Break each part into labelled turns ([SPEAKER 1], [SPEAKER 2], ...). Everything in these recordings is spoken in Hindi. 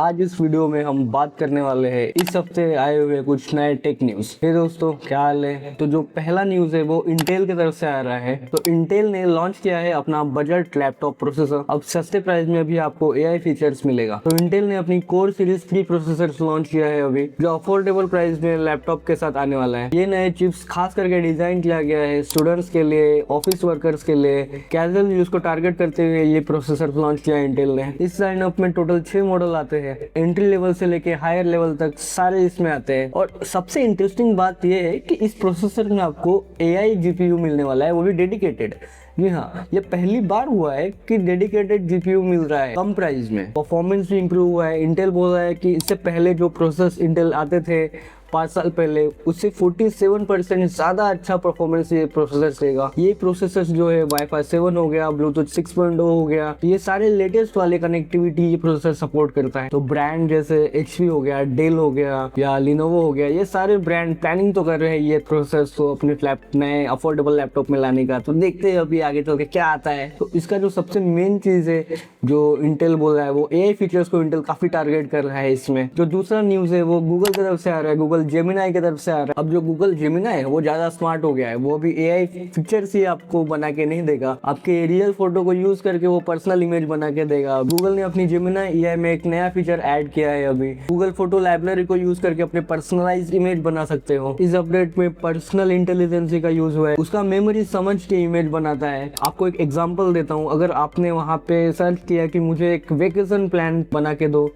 [SPEAKER 1] आज इस वीडियो में हम बात करने वाले हैं इस हफ्ते आए हुए कुछ नए टेक न्यूज। हे दोस्तों, क्या हाल है। तो जो पहला न्यूज है वो इंटेल की तरफ से आ रहा है। तो इंटेल ने लॉन्च किया है अपना बजट लैपटॉप प्रोसेसर। अब सस्ते प्राइस में भी आपको एआई फीचर्स मिलेगा। तो इंटेल ने अपनी कोर सीरीज 3 प्रोसेसर लॉन्च किया है अभी, जो अफोर्डेबल प्राइस में लैपटॉप के साथ आने वाला है। ये नए चिप्स खास करके डिजाइन किया गया है स्टूडेंट्स के लिए, ऑफिस वर्कर्स के लिए, कैजुअल यूज को टारगेट करते हुए ये प्रोसेसर लॉन्च किया इंटेल ने। इस लाइनअप में टोटल 6 मॉडल आते हैं। एंट्री लेवल से लेके हायर लेवल तक सारे इसमें आते हैं। और सबसे इंटरेस्टिंग बात यह है कि इस प्रोसेसर में आपको एआई जीपीयू मिलने वाला है, वो भी डेडिकेटेड। जी हाँ, ये पहली बार हुआ है कि डेडिकेटेड जीपीयू मिल रहा है कम प्राइस में। परफॉर्मेंस भी इंप्रूव हुआ है। इंटेल बोल रहा है कि इससे पहले जो प्रोसेस इंटेल आते थे 5 साल पहले, उससे 47% ज्यादा अच्छा परफॉर्मेंस ये प्रोसेसर देगा। ये प्रोसेसर जो है वाईफाई 7 हो गया, ब्लूटूथ 6.0 हो गया, ये सारे लेटेस्ट वाले कनेक्टिविटी ये प्रोसेसर सपोर्ट करता है। तो ब्रांड जैसे एचपी हो गया, डेल हो गया या लिनोवो हो गया, ये सारे ब्रांड प्लानिंग तो कर रहे हैं ये प्रोसेसर को अपने नए अफोर्डेबल लैपटॉप में लाने का। तो देखते हैं अभी आगे चल के क्या आता है। तो इसका जो सबसे मेन चीज है जो इंटेल बोल रहा है, वो एआई फीचर्स को इंटेल काफी टारगेट कर रहा है इसमें। जो दूसरा न्यूज है वो गूगल की तरफ से आ रहा है, गूगल जेमिनाई की तरफ से आ रहा है। अब जो गूगल जेमिनाई है वो ज्यादा स्मार्ट हो गया है। वो अभी एआई फीचर्स ही आपको बना के नहीं देगा, आपके रियल फोटो को यूज करके वो पर्सनल इमेज बना के देगा। गूगल ने अपनी जेमिनाई एआई में एक नया फीचर ऐड किया है अभी। गूगल फोटो लाइब्रेरी को यूज करके अपने पर्सनलाइज्ड इमेज बना सकते हो। इस अपडेट में पर्सनल इंटेलिजेंस का यूज हुआ है। उसका मेमोरी समझ के इमेज बनाता है। आपको एक एग्जांपल देता हूँ। अगर आपने वहां पे सर्च किया कि मुझे एक वेकेशन प्लान बना के दो,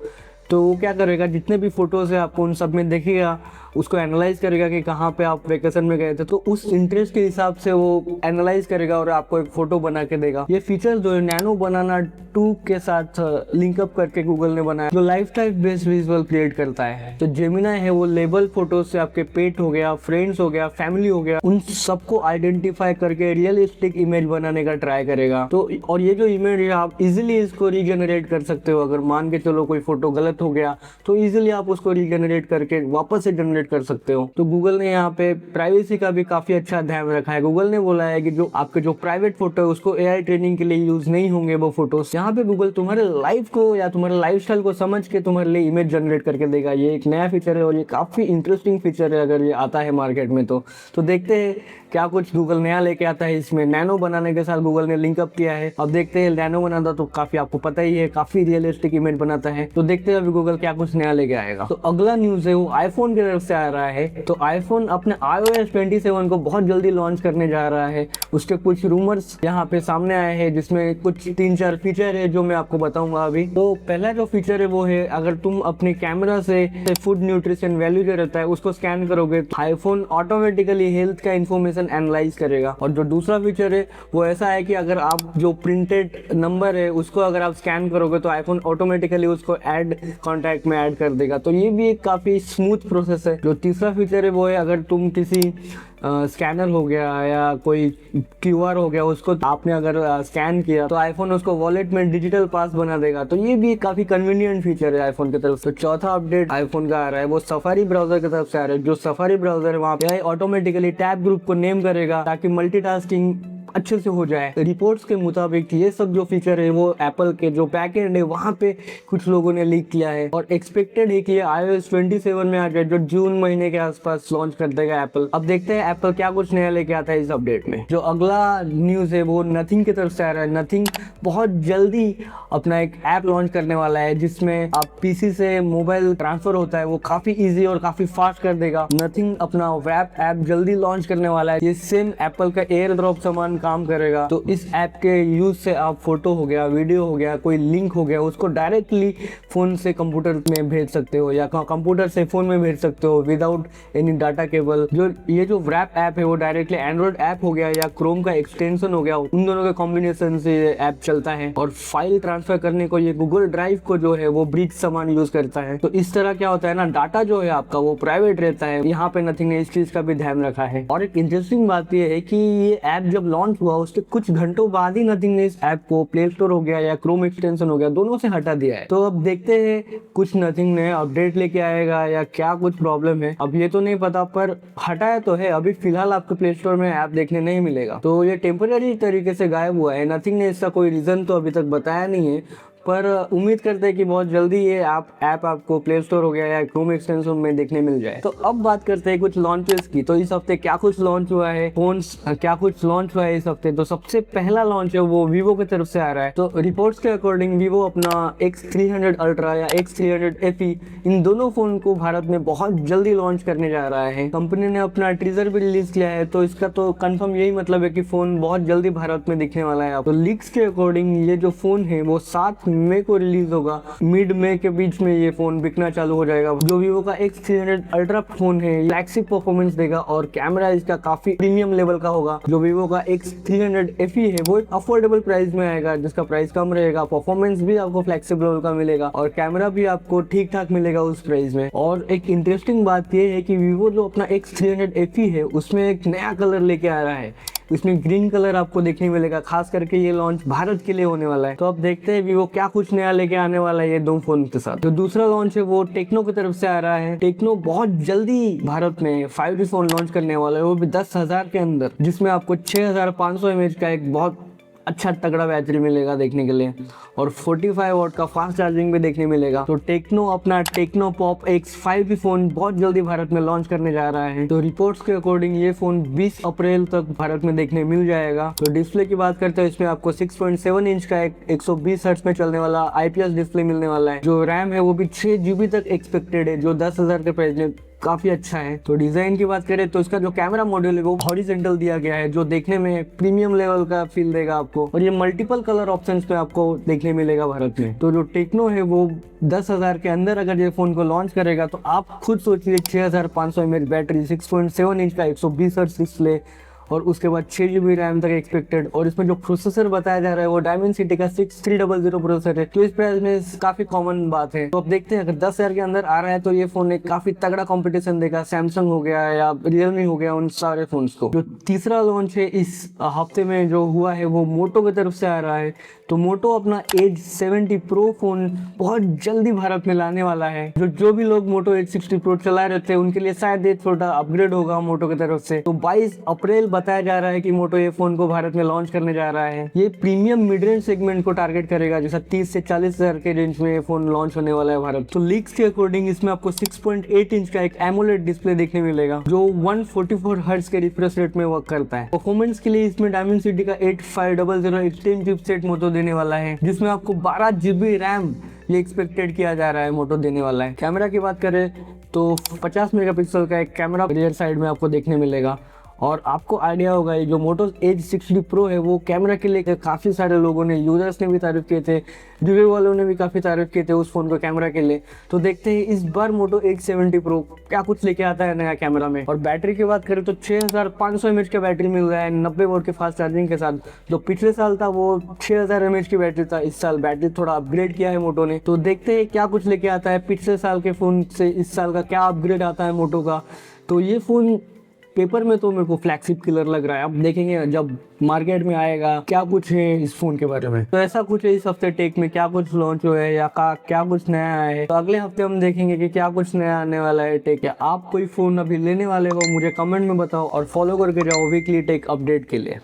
[SPEAKER 1] तो वो क्या करेगा, जितने भी फोटोज है आपको उन सब में देखेगा, उसको एनालाइज करेगा कि कहाँ पे आप वेकेशन में गए थे। तो उस इंटरेस्ट के हिसाब से वो एनालाइज करेगा और आपको एक फोटो बना के देगा। ये फीचर जो है नैनो बनाना 2 के साथ लिंकअप करके गूगल ने बनाया, जो life time based visual create करता है। तो जेमिनाई है वो लेबल फोटोज से आपके पेट हो गया, फ्रेंड्स हो गया, फैमिली हो गया, उन सबको आइडेंटिफाई करके रियलिस्टिक इमेज बनाने का ट्राई करेगा। तो और ये जो इमेज है आप इजिली इसको रीजनरेट कर सकते हो। अगर मान के चलो कोई फोटो गलत हो गया तो इजिली आप उसको रीजनरेट करके वापस से जनरेट कर सकते हो। तो गूगल ने यहाँ पे प्राइवेसी का भी काफी अच्छा ध्यान रखा है। गूगल ने बोला है कि जो आपके जो प्राइवेट फोटो है उसको एआई ट्रेनिंग के लिए यूज नहीं होंगे वो फोटोज। यहाँ पे गूगल तुम्हारे लाइफ को या तुम्हारे लाइफस्टाइल को समझ के तुम्हारे लिए इमेज जनरेट करके देगा। ये एक नया फीचर है और ये काफी इंटरेस्टिंग फीचर है अगर ये आता है मार्केट में। तो देखते हैं क्या कुछ गूगल नया लेके आता है इसमें। नैनो बनाने के साथ गूगल ने लिंकअप किया है। अब देखते हैं, नैनो बनाता तो काफी आपको पता ही है, काफी रियलिस्टिक इमेज बनाता है। तो देखते हैं अभी गूगल क्या कुछ नया लेके आएगा। तो अगला न्यूज है वो आईफोन की तरफ से आ रहा है। तो आईफोन अपने iOS 27 को बहुत जल्दी लॉन्च करने जा रहा है। उसके कुछ रूमर्स यहाँ पे सामने आए हैं, जिसमें कुछ 3-4 फीचर है जो मैं आपको बताऊंगा अभी। तो पहला जो फीचर है वो है, अगर तुम अपने कैमरा से फूड न्यूट्रिशन वैल्यू जो रहता है उसको स्कैन करोगे तो आईफोन ऑटोमेटिकली हेल्थ का इंफॉर्मेशन एनालाइज करेगा। और जो दूसरा फीचर है वो ऐसा है कि अगर आप जो प्रिंटेड नंबर है उसको अगर आप स्कैन करोगे तो आईफोन ऑटोमेटिकली उसको ऐड कॉन्टैक्ट में ऐड कर देगा। तो ये भी एक काफी स्मूथ प्रोसेस है। जो तीसरा फीचर है वो है, अगर तुम किसी स्कैनर हो गया या कोई क्यूआर हो गया, उसको आपने अगर स्कैन किया तो आईफोन उसको वॉलेट में डिजिटल पास बना देगा। तो ये भी काफी कन्वीनियंट फीचर है आईफोन की तरफ से। तो चौथा अपडेट आईफोन का आ रहा है वो सफारी ब्राउजर की तरफ से आ रहा है। जो सफारी ब्राउजर है वहाँ पे ऑटोमेटिकली टैब ग्रुप को नेम करेगा ताकि मल्टीटास्किंग अच्छे से हो जाए। रिपोर्ट्स के मुताबिक ये सब जो फीचर है वो एप्पल के जो बैकएंड है वहाँ पे कुछ लोगों ने लीक किया है और एक्सपेक्टेड है कि ये iOS 27 में आ जाए, जो जून महीने के आसपास लॉन्च कर देगा एप्पल। अब देखते हैं एप्पल क्या कुछ नया लेके आता है इस अपडेट में। जो अगला न्यूज है वो नथिंग की तरफ से आ रहा है। नथिंग बहुत जल्दी अपना एक ऐप लॉन्च करने वाला है जिसमें आप पीसी से मोबाइल ट्रांसफर होता है वो काफी इजी और काफी फास्ट कर देगा। नथिंग अपना रैप ऐप जल्दी लॉन्च करने वाला है। ये सेम एप्पल का एयर ड्रॉप समान काम करेगा। तो इस ऐप के यूज से आप फोटो हो गया, वीडियो हो गया, कोई लिंक हो गया, उसको डायरेक्टली फोन से कंप्यूटर में भेज सकते हो या कंप्यूटर से फोन में भेज सकते हो विदाउट एनी डाटा केबल। जो ये जो रैप ऐप है वो डायरेक्टली एंड्रॉइड ऐप हो गया या क्रोम का एक्सटेंशन हो गया, उन दोनों के कॉम्बिनेशन से ये ऐप चलता है। और फाइल ट्रांसफर करने को ये गूगल ड्राइव को जो है वो ब्रिज समान यूज करता है। तो इस तरह क्या होता है ना, डाटा जो है आपका वो प्राइवेट रहता है। यहाँ पे नथिंग ने इस चीज का भी ध्यान रखा है। और एक इंटरेस्टिंग बात ये है कि ये ऐप जब लॉन्च हुआ उसके कुछ घंटों बाद ही नथिंग ने इस ऐप को प्ले स्टोर हो गया या क्रोम एक्सटेंशन हो गया, दोनों से हटा दिया है। तो अब देखते हैं कुछ नथिंग ने अपडेट लेके आएगा या क्या कुछ प्रॉब्लम है, अब ये तो नहीं पता, पर हटाया तो है। अभी फिलहाल आपको प्ले स्टोर में ऐप देखने नहीं मिलेगा। तो ये टेम्पररी तरीके से गायब हुआ है। नथिंग ने इसका कोई रीजन तो अभी तक बताया नहीं है, पर उम्मीद करते हैं कि बहुत जल्दी ये ऐप आपको प्ले स्टोर हो गया या क्रोम एक्सटेंशन में देखने मिल जाए। तो अब बात करते हैं कुछ लॉन्चेस की। तो इस हफ्ते क्या कुछ लॉन्च हुआ है, क्या कुछ लॉन्च हुआ है इस हफ्ते। तो सबसे पहला लॉन्च है वो वीवो की तरफ से आ रहा है। तो रिपोर्ट्स के अकॉर्डिंग वीवो अपना X300 अल्ट्रा या X300 FE इन दोनों फोन को भारत में बहुत जल्दी लॉन्च करने जा रहा है। कंपनी ने अपना टीजर भी रिलीज किया है, तो इसका तो कंफर्म यही मतलब है कि फोन बहुत जल्दी भारत में दिखने वाला है। तो लीक्स के अकॉर्डिंग ये जो फोन है वो 7 मई को रिलीज होगा। मिड मई के बीच में ये फोन बिकना चालू हो जाएगा। जो वीवो का X300 अल्ट्रा फोन है फ्लैगशिप परफॉर्मेंस देगा और कैमरा इसका काफी प्रीमियम लेवल का होगा। जो वीवो का X300 FE है वो अफोर्डेबल प्राइस में आएगा, जिसका प्राइस कम रहेगा। परफॉर्मेंस भी आपको फ्लैगशिप लेवल का मिलेगा और कैमरा भी आपको ठीक ठाक मिलेगा उस प्राइस में। और एक इंटरेस्टिंग बात ये है कि वीवो जो अपना X300 FE है उसमें एक नया कलर लेके आ रहा है। इसमें ग्रीन कलर आपको देखने मिलेगा, खास करके ये लॉन्च भारत के लिए होने वाला है। तो अब देखते हैं वीवो क्या कुछ नया लेके आने वाला है ये दो फोन के साथ। तो दूसरा लॉन्च है वो टेक्नो की तरफ से आ रहा है। टेक्नो बहुत जल्दी भारत में 5G फोन लॉन्च करने वाला है, वो भी 10,000 के अंदर, जिसमें आपको 6500 mAh का एक बहुत अच्छा तगड़ा बैटरी मिलेगा देखने के लिए और 45 वॉट का फास्ट चार्जिंग भी देखने मिलेगा। तो टेक्नो अपना techno pop X 5G phone बहुत जल्दी भारत में लॉन्च करने जा रहा है। तो रिपोर्ट्स के अकॉर्डिंग ये फोन 20 अप्रैल तक भारत में देखने मिल जाएगा। तो डिस्प्ले की बात करते हैं, इसमें आपको 6.7 इंच का एक 120 हर्ट्ज में चलने वाला IPS डिस्प्ले मिलने वाला है। जो रैम है वो भी 6 GB तक एक्सपेक्टेड है, जो 10,000 के प्राइस में काफी अच्छा है। तो डिजाइन की बात करें तो इसका जो कैमरा मॉड्यूल है वो हॉरिजॉन्टल दिया गया है, जो देखने में प्रीमियम लेवल का फील देगा आपको। और ये मल्टीपल कलर ऑप्शंस में आपको देखने मिलेगा भारत में। तो जो टेक्नो है वो 10,000 के अंदर अगर ये फोन को लॉन्च करेगा तो आप खुद सोचिए 6500 mAh बैटरी, 6.7 इंच का 120 हर्ट्ज डिस्प्ले और उसके बाद 6 GB रैम तक एक्सपेक्टेड। और इसमें जो प्रोसेसर बताया जा रहा है वो डायमेंसिटी का 6300 प्रोसेसर है, तो इस प्राइस में काफी कॉमन बात है। तो अब देखते हैं अगर 10,000 के अंदर आ रहा है तो ये फोन एक काफी तगड़ा कंपटीशन देगा सैमसंग हो गया या रियलमी हो गया, उन सारे फोन्स को। जो तीसरा लॉन्च है इस हफ्ते में जो हुआ है वो मोटो की तरफ से आ रहा है। तो मोटो अपना एज 70 प्रो फोन बहुत जल्दी भारत में लाने वाला है। जो भी लोग मोटो एज 60 प्रो चला रहे थे उनके लिए शायद ये थोड़ा अपग्रेड होगा मोटो की तरफ से। तो 22 अप्रैल बताया जा रहा है कि मोटो ये फोन को भारत में लॉन्च करने जा रहा है। ये प्रीमियम मिड रेंज सेगमेंट को टारगेट करेगा, जैसा 30 से 40,000 के रेंज में ये फोन लॉन्च होने वाला है भारत। तो लीक्स के अकॉर्डिंग इसमें आपको 6.8 इंच का एक एमोलेड डिस्प्ले देखने मिलेगा, जो 144 हर्ट्ज के रिफ्रेश रेट में वर्क करता है। परफॉर्मेंस के लिए इसमें डायमेंसिटी का 8500 एक्सट्रीम चिपसेट मोटो देने वाला है, जिसमें आपको 12 GB रैम ये एक्सपेक्टेड किया जा रहा है मोटो देने वाला है। कैमरा की बात करें तो 50 मेगापिक्सल का एक कैमरा रियर साइड में आपको देखने मिलेगा। और आपको आइडिया होगा ये जो मोटो एज 60 प्रो है वो कैमरा के लिए काफ़ी सारे लोगों ने, यूजर्स ने भी तारीफ किए थे, रिव्यू वालों ने भी काफ़ी तारीफ किए थे उस फोन को कैमरा के लिए। तो देखते हैं इस बार मोटो X70 प्रो क्या कुछ लेके आता है नया कैमरा में। और बैटरी की बात करें तो 6500 mAh का बैटरी मिल रहा है 90 वोल्ट के फास्ट चार्जिंग के साथ। जो पिछले साल था वो 6000 mAh की बैटरी था, इस साल बैटरी थोड़ा अपग्रेड किया है मोटो ने। तो देखते हैं क्या कुछ लेके आता है पिछले साल के फोन से इस साल का क्या अपग्रेड आता है मोटो का। तो ये फोन पेपर में तो मेरे को फ्लैगशिप किलर लग रहा है, अब देखेंगे जब मार्केट में आएगा क्या कुछ है इस फोन के बारे में। तो ऐसा कुछ है इस हफ्ते टेक में, क्या कुछ लॉन्च हुआ है या क्या कुछ नया है। तो अगले हफ्ते हम देखेंगे कि क्या कुछ नया आने वाला है टेक। या आप कोई फोन अभी लेने वाले हो मुझे कमेंट में बताओ और फॉलो करके जाओ वीकली टेक अपडेट के लिए।